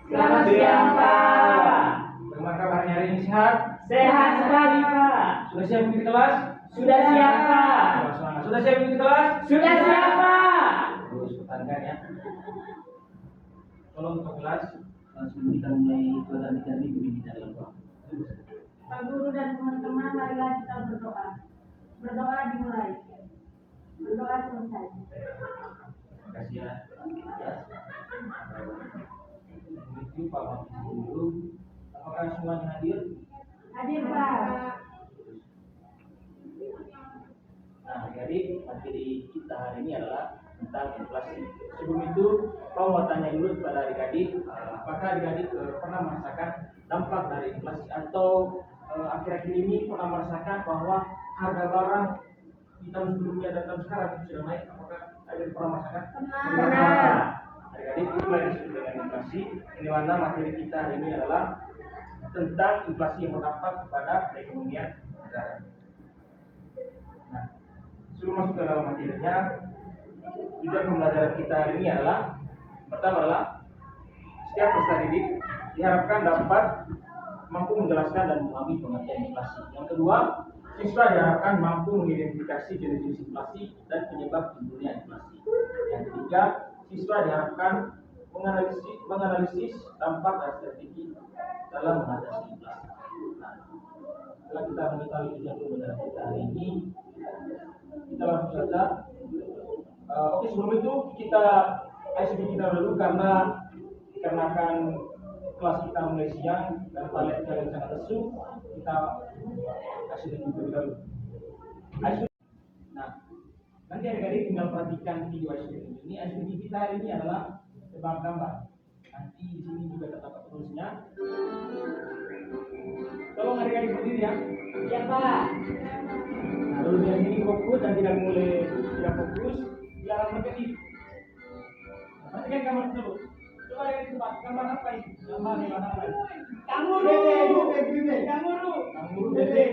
Selamat siang, Pak. Bagaimana kabar hari ini, sehat? Sehat sekali, Pak. Sudah siap mengikuti kelas? Sudah siap, Pak. Semangat. Sudah siap mengikuti kelas? Sudah siap, Pak. Terus pertahankan ya. Tolong untuk kelas. Sebelum kita mulai pelajaran ini, kita dalam doa. Pak Guru dan teman-teman, marilah kita berdoa. Berdoa dimulai. Berdoa selesai. Terima kasih ya. Itu Pak Mahfud dulu. Apakah semuanya hadir? Hadir, Pak. Nah, jadi materi kita hari ini adalah tentang inflasi. Sebelum itu, Pak mau tanya dulu kepada adik-adik, apakah adik-adik pernah merasakan dampak dari inflasi atau akhir-akhir ini pernah merasakan bahwa harga barang di tahun sebelumnya dan tahun sekarang sudah naik? Apakah adik pernah merasakan? Pernah. Adik-adik itu lagi disebut dengan inflasi. Ini mana materi kita hari ini adalah tentang inflasi yang berdampak kepada perekonomian negara. Nah, sebelum masuk ke dalam materinya, tujuan pembelajaran kita hari ini adalah pertama adalah setiap peserta didik diharapkan dapat mampu menjelaskan dan memahami pengertian inflasi. Yang kedua, siswa diharapkan mampu mengidentifikasi jenis-jenis inflasi dan penyebab timbulnya inflasi. Yang ketiga, siswa diharapkan menganalisis dampak dan strategi dalam mengatasi inflasi. Nah, setelah kita mengetahui tujuan pembelajaran kita hari ini, kita langsung saja. Oke, sebelum itu kita ICD kita dulu karena dikarenakan kelas kita mulai siang dan kalian sangat lesu, kita ICD kita dulu. Nah, nanti adik-adik tinggal perhatikan video ICD ini. ICD kita hari ini adalah tebak gambar. Nanti di sini juga terdapat tulisnya. Tolong adik-adik berdiri ya. Ya, Pak. Nah, lulus yang sini fokus dan tidak mulai tidak fokus, dilarang berkedip. Perhatikan gambar tersebut. Coba lihat cepat, gambar apa ini? Gambar apa ini? Kanguru. Kanguru. Kanguru bebek.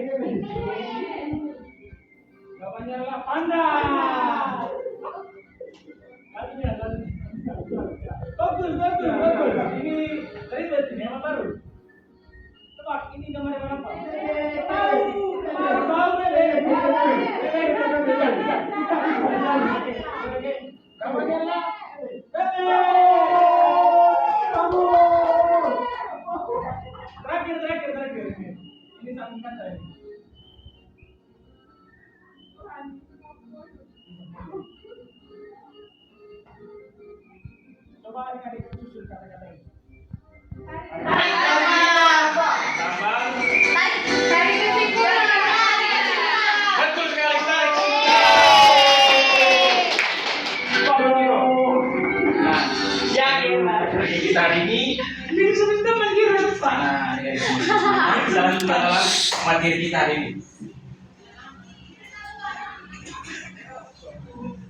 Jawabannya adalah panda. Lalunya. Bagus. Ini ribet ini apa baru? Tebak, ini gambar apa? Tahu bebek. Gambarnya adalah bebek. Terakhir. Ini samping kata ini. Coba adik-adik susun kata-kata ini. Betul sekali, tarik. Nah, kita hari ini kita dalam materi kita hari ini.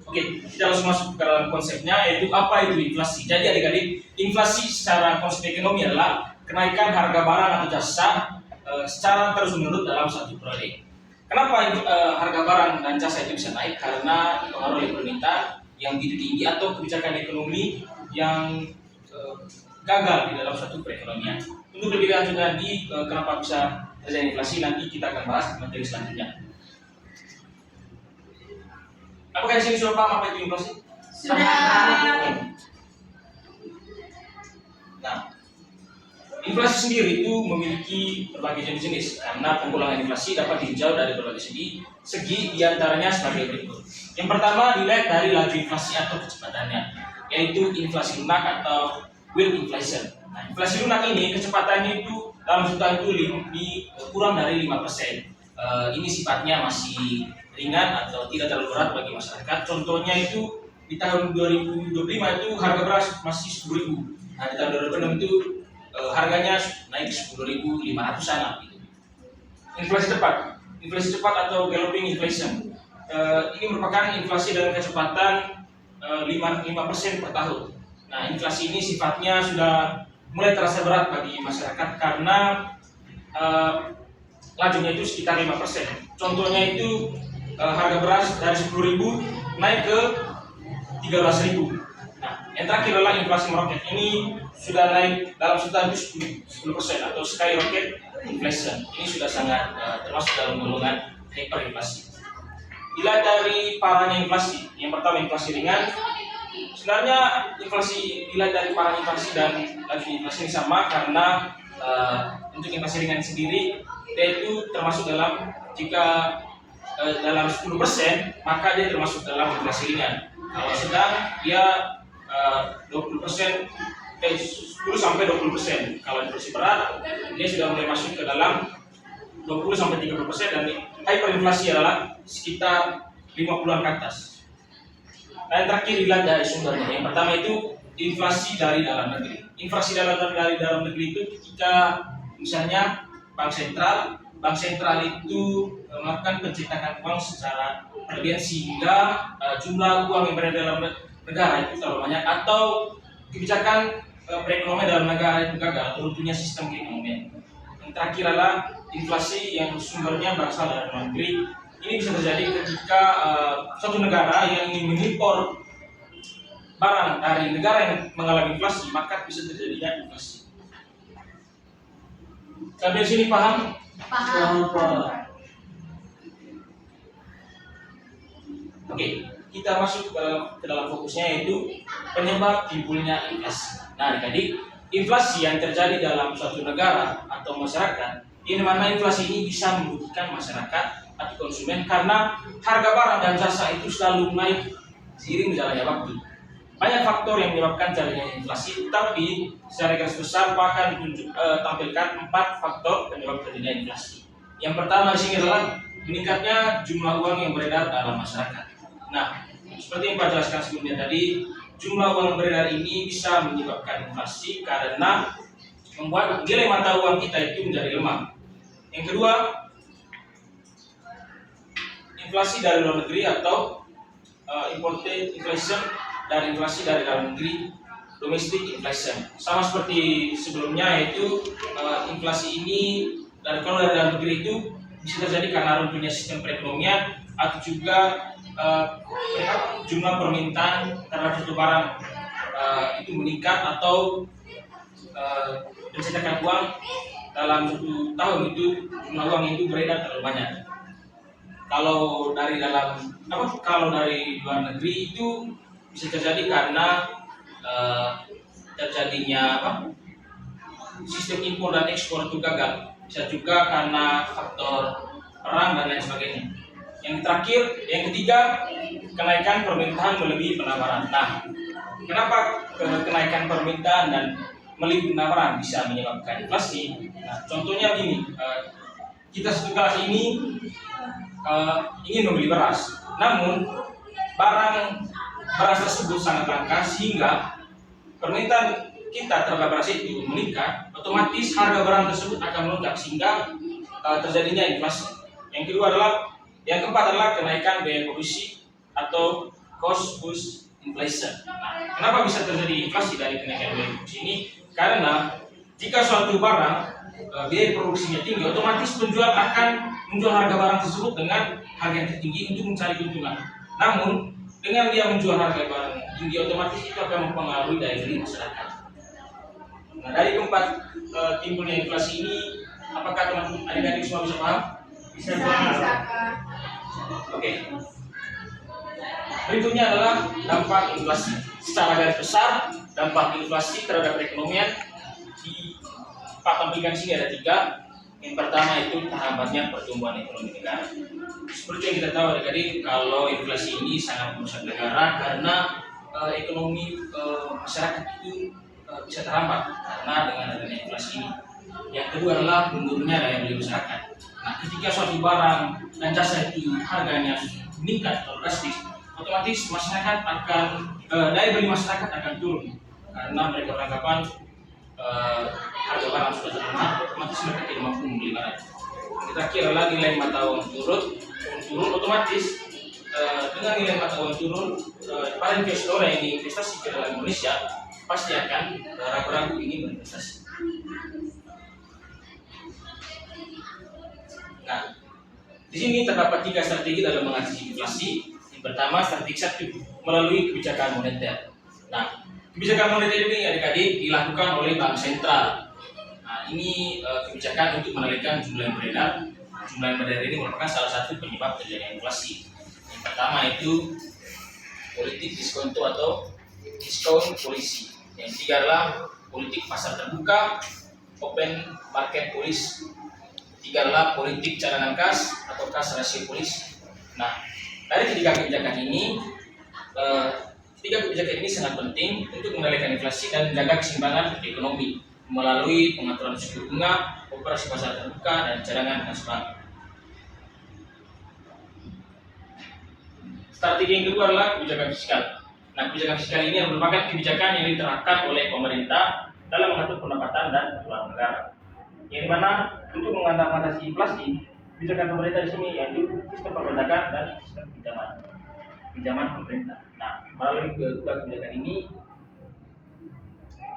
Oke, kita langsung masuk ke dalam konsepnya, yaitu apa itu inflasi. Jadi adik-adik, inflasi secara konsep ekonomi adalah kenaikan harga barang atau jasa secara terus-menerus dalam satu periode. Kenapa harga barang dan jasa itu bisa naik? Karena dipengaruhi oleh permintaan yang begitu tinggi atau kebijakan ekonomi yang gagal di dalam suatu perekonomian. Untuk lebih lanjut nanti kenapa bisa terjadi inflasi, nanti kita akan bahas di materi selanjutnya. Apakah di sini sudah paham apa itu inflasi? Sudah. Nah, inflasi sendiri itu memiliki berbagai jenis karena penggulangan inflasi dapat ditinjau dari berbagai segi diantaranya sebagai berikut. Yang pertama dilihat dari laju inflasi atau kecepatannya, yaitu inflasi lunak atau real inflation. Nah, inflasi lunak ini kecepatannya itu dalam satu tahun itu kurang dari 5%. Ini sifatnya masih ringan atau tidak terlalu berat bagi masyarakat. Contohnya itu di tahun 2025 itu harga beras masih 10.000. Nah, di tahun 2026 itu harganya naik 10.500-an gitu. Inflasi cepat atau galloping inflation. Ini merupakan inflasi dengan kecepatan 5% per tahun. Nah, inflasi ini sifatnya sudah mulai terasa berat bagi masyarakat karena lajunya itu sekitar 5%. Contohnya itu harga beras dari 10.000 naik ke 13.000. Nah, yang terakhir adalah inflasi meroket. Ini sudah naik dalam setahun itu 10% atau skyrocket inflation. Ini sudah sangat termasuk dalam golongan hyperinflasi. Bila dari parahnya inflasi, yang pertama inflasi ringan. Sebenarnya inflasi bila dari parah inflasi dan laju inflasi ini sama karena untuk inflasi ringan sendiri dia itu termasuk dalam jika dalam 10% maka dia termasuk dalam inflasi ringan. Kalau sedang dia 20% 10 sampai 20%. Kalau inflasi berat dia sudah mulai masuk ke dalam 20 sampai 30% dan hyperinflasi adalah sekitar 50-an ke atas. Nah, yang terakhir dilihat dari sumbernya. Yang pertama itu inflasi dari dalam negeri. Inflasi dari dalam negeri itu ketika misalnya bank sentral itu melakukan pencetakan uang secara berlebihan sehingga jumlah uang yang berada dalam negara itu terlalu banyak atau kebijakan perekonomian dalam negara itu gagal, runtuhnya sistem keekonomian. Yang terakhir adalah inflasi yang sumbernya berasal dari dalam negeri. Ini bisa terjadi ketika suatu negara yang ingin mengimpor barang dari negara yang mengalami inflasi, maka bisa terjadinya inflasi. Sampai sini paham? Paham. Oke, kita masuk ke dalam fokusnya yaitu penyebab timbulnya inflasi. Nah, jadi inflasi yang terjadi dalam suatu negara atau masyarakat, di mana inflasi ini bisa merugikan masyarakat atau konsumen karena harga barang dan jasa itu selalu naik seiring berjalannya waktu. Banyak faktor yang menyebabkan terjadinya inflasi, tapi secara garis besar akan tampilkan 4 faktor penyebab terjadinya inflasi. Yang pertama di sini adalah meningkatnya jumlah uang yang beredar dalam masyarakat. Nah, seperti yang Pak jelaskan sebelumnya tadi, jumlah uang beredar ini bisa menyebabkan inflasi karena membuat nilai mata uang kita itu menjadi lemah. Yang kedua, inflasi dari luar negeri atau imported inflation, dari inflasi dari dalam negeri, domestic inflation. Sama seperti sebelumnya, yaitu inflasi ini kalau dari dalam negeri itu bisa terjadi karena runtuhnya sistem perekonomian atau juga jumlah permintaan terhadap suatu barang itu meningkat atau pencetakan uang dalam 1 tahun itu jumlah uang itu beredar terlalu banyak. Kalau dari luar negeri itu bisa terjadi karena terjadinya sistem impor dan ekspor itu gagal. Bisa juga karena faktor perang dan lain sebagainya. Yang terakhir, yang ketiga, kenaikan permintaan melebihi penawaran. Nah, kenapa kenaikan permintaan dan melebihi penawaran bisa menyebabkan inflasi? Nah, contohnya begini, kita satu kelas ini ingin membeli beras, namun beras tersebut sangat langka sehingga permintaan kita terhadap beras itu meningkat, otomatis harga barang tersebut akan melonjak sehingga terjadinya inflasi. Yang keempat adalah kenaikan biaya produksi atau cost push inflation. Nah, kenapa bisa terjadi inflasi dari kenaikan biaya produksi ini? Karena jika suatu barang biaya produksinya tinggi, otomatis penjual akan menjual harga barang tersebut dengan harga yang tertinggi untuk mencari keuntungan. Namun dengan dia menjual harga barang tinggi, otomatis itu akan mempengaruhi daya beli masyarakat. Nah, dari keempat timbulnya inflasi ini, apakah teman-teman adik-adik semua bisa paham? Bisa paham. Oke. Berikutnya adalah dampak inflasi. Secara garis besar, dampak inflasi terhadap perekonomian di tampilkan sini ada 3. Yang pertama itu terhambatnya pertumbuhan ekonomi negara. Seperti yang kita tahu adik-adik, kalau inflasi ini sangat merusak negara karena ekonomi masyarakat itu bisa terhambat karena dengan adanya inflasi ini. Yang kedua adalah menurunnya daya beli masyarakat. Nah, ketika suatu barang dan jasa itu harganya meningkat atau drastis, otomatis masyarakat akan daya beli masyarakat akan turun karena mereka beranggapan harga barang sudah terlemah, otomatis mereka tidak mampu membeli barang. Kita kira lagi nilai mata uang turun, otomatis dengan nilai mata uang turun, para investor yang ingin investasi ke dalam Indonesia pasti akan ragu-ragu ingin berinvestasi. Nah, di sini terdapat 3 strategi dalam mengatasi inflasi. Yang pertama, strategi 1 melalui kebijakan moneter. Nah, kebijakan moneter ini adik-adik dilakukan oleh Bank Sentral. Nah, ini kebijakan untuk mengendalikan jumlah yang beredar. Jumlah yang beredar ini merupakan salah satu penyebab terjadinya inflasi. Yang pertama itu politik diskonto atau diskon polisi. Yang ketiga adalah politik pasar terbuka, open market policy. Ketiga adalah politik cadangan kas atau kas rasio polisi. Nah, dari ketiga kebijakan ini sangat penting untuk mengendalikan inflasi dan menjaga keseimbangan ekonomi melalui pengaturan suku bunga, operasi pasar terbuka, dan cadangan kas bank. Strategi yang kedua adalah kebijakan fiskal. Nah, kebijakan fiskal ini merupakan kebijakan yang diterapkan oleh pemerintah dalam mengatur pendapatan dan pengeluaran negara. Yang dimana untuk mengatasi inflasi, kebijakan pemerintah di sini yaitu sistem perpajakan dan sistem pinjaman pemerintah. Nah, melalui kedua kebijakan ini,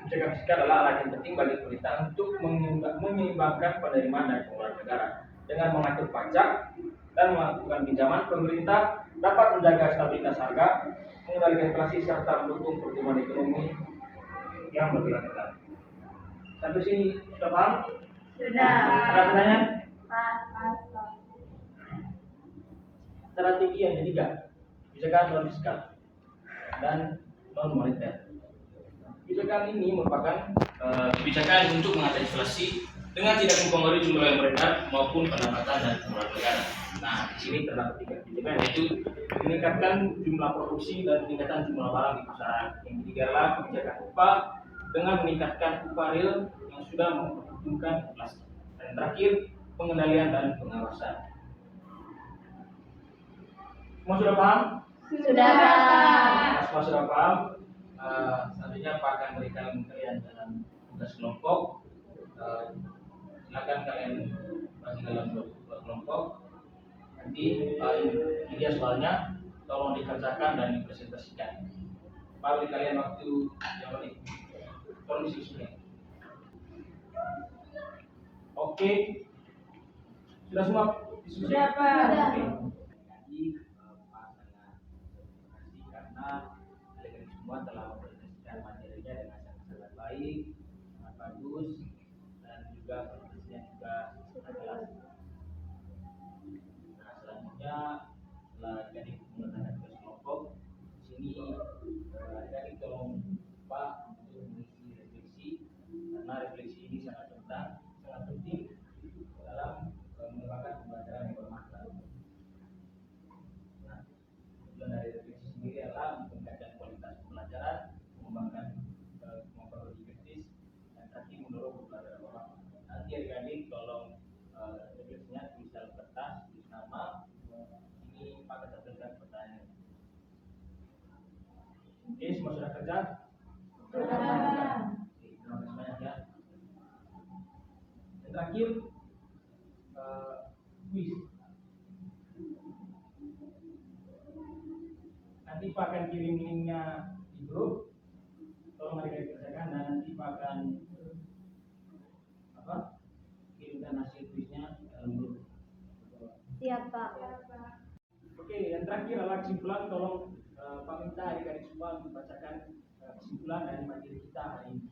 kebijakan fiskal adalah alat yang penting bagi pemerintah untuk menyeimbangkan penerimaan dan pengeluaran negara. Dengan mengatur pajak dan melakukan pinjaman, pemerintah dapat menjaga stabilitas harga, mengendalikan inflasi serta mendukung pertumbuhan ekonomi yang berkelanjutan. Sampai sini sudah paham? Sudah. Ada pertanyaan? Pak. Strategi yang ketiga, kebijakan non fiskal dan non moneter. Kebijakan ini merupakan kebijakan untuk mengatasi inflasi dengan tidak mempengaruhi jumlah yang beredar maupun pendapatan dan pengeluaran negara. Nah, di sini terdapat tiga kebijakan, yaitu meningkatkan jumlah produksi dan peningkatan jumlah barang di pasaran. Yang ketiga adalah kebijakan upah dengan meningkatkan upah real yang sudah memperhitungkan inflasi. Dan yang terakhir, pengendalian dan pengawasan. Semua sudah paham? Sudah, Pak. Semua sudah paham? Selanjutnya Pak akan berikan kalian dalam tugas kelompok. Silakan kalian bagi dalam dua kelompok. Nanti ini dia soalnya, tolong dikerjakan dan dipresentasikan. Pak, beri kalian waktu yang lebih. Tolong diskusikan. Oke. Sudah semua diskusi? Sudah, Pak. Oke. Jadi Pak sangat terima kasih karena kalian semua telah mempresentasikan materinya dengan sangat baik, sangat bagus, dan juga presentasinya juga sangat jelas. Nah, selanjutnya setelah jadi menggunakan tugas kelompok, di sini adik-adik tolong Pak untuk mengisi refleksi, karena refleksi ini sangat penting dalam mengembangkan pembelajaran yang bermakna. Nah, tujuan dari refleksi sendiri adalah meningkatkan kualitas pembelajaran, mengembangkan kemampuan logik kritis, dan tadi mendorong pembelajaran bermakna. Nanti adik-adik tolong refleksinya tulis dalam kertas, tulis nama. Ini Pak akan berikan pertanyaan. Oke, semua sudah kerja? Sudah. Oke, terima kasih banyak ya. Yang terakhir, quiz. Nanti Pak akan kirim linknya di grup. Tolong adik-adik kerjakan dan nanti Pak akan kirimkan hasil quiznya dalam grup. Siap, Pak. Oke, yang terakhir adalah kesimpulan. Tolong Pak minta adik-adik semua membacakan kesimpulan dari materi kita hari ini.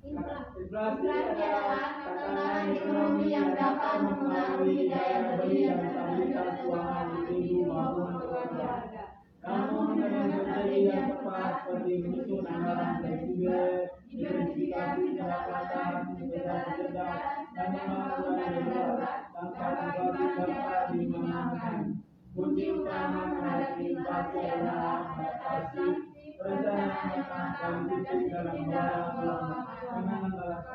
Inflasi adalah tekanan ekonomi yang dapat mempengaruhi daya beli dan stabilitas keuangan individu maupun keluarga. Namun dengan strategi yang tepat seperti menyusun anggaran fleksibel, diversifikasi pendapatan, investasi cerdas, dan melakukan darurat, dampak inflasi dapat diminimalkan. Kunci utama menghadapi inflasi adalah adaptasi, perencanaan yang matang, dan disiplin dalam mengelola keuangan.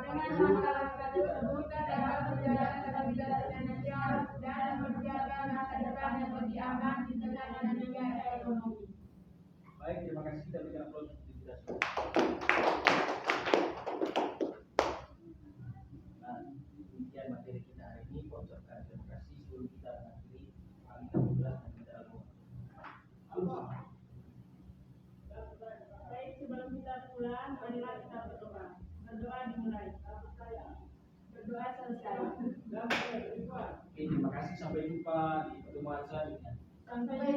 Dengan masalah tersebut dapat menjaga stabilitas finansial dan menjaga masa depan yang lebih aman di tengah dinamika ekonomi. Baik, terima kasih. Kita berikan aplaus untuk kita semua. Nah, demikian materi kita hari ini. Ucapkan terima kasih sebelum kita mengakhiri kami 13 dan kita lalu. Baik, sebelum kita pulang, marilah kita berdoa. Berdoa dimulai. Berdoa selesai. Oke, terima kasih. Sampai jumpa di pertemuan selanjutnya. Sampai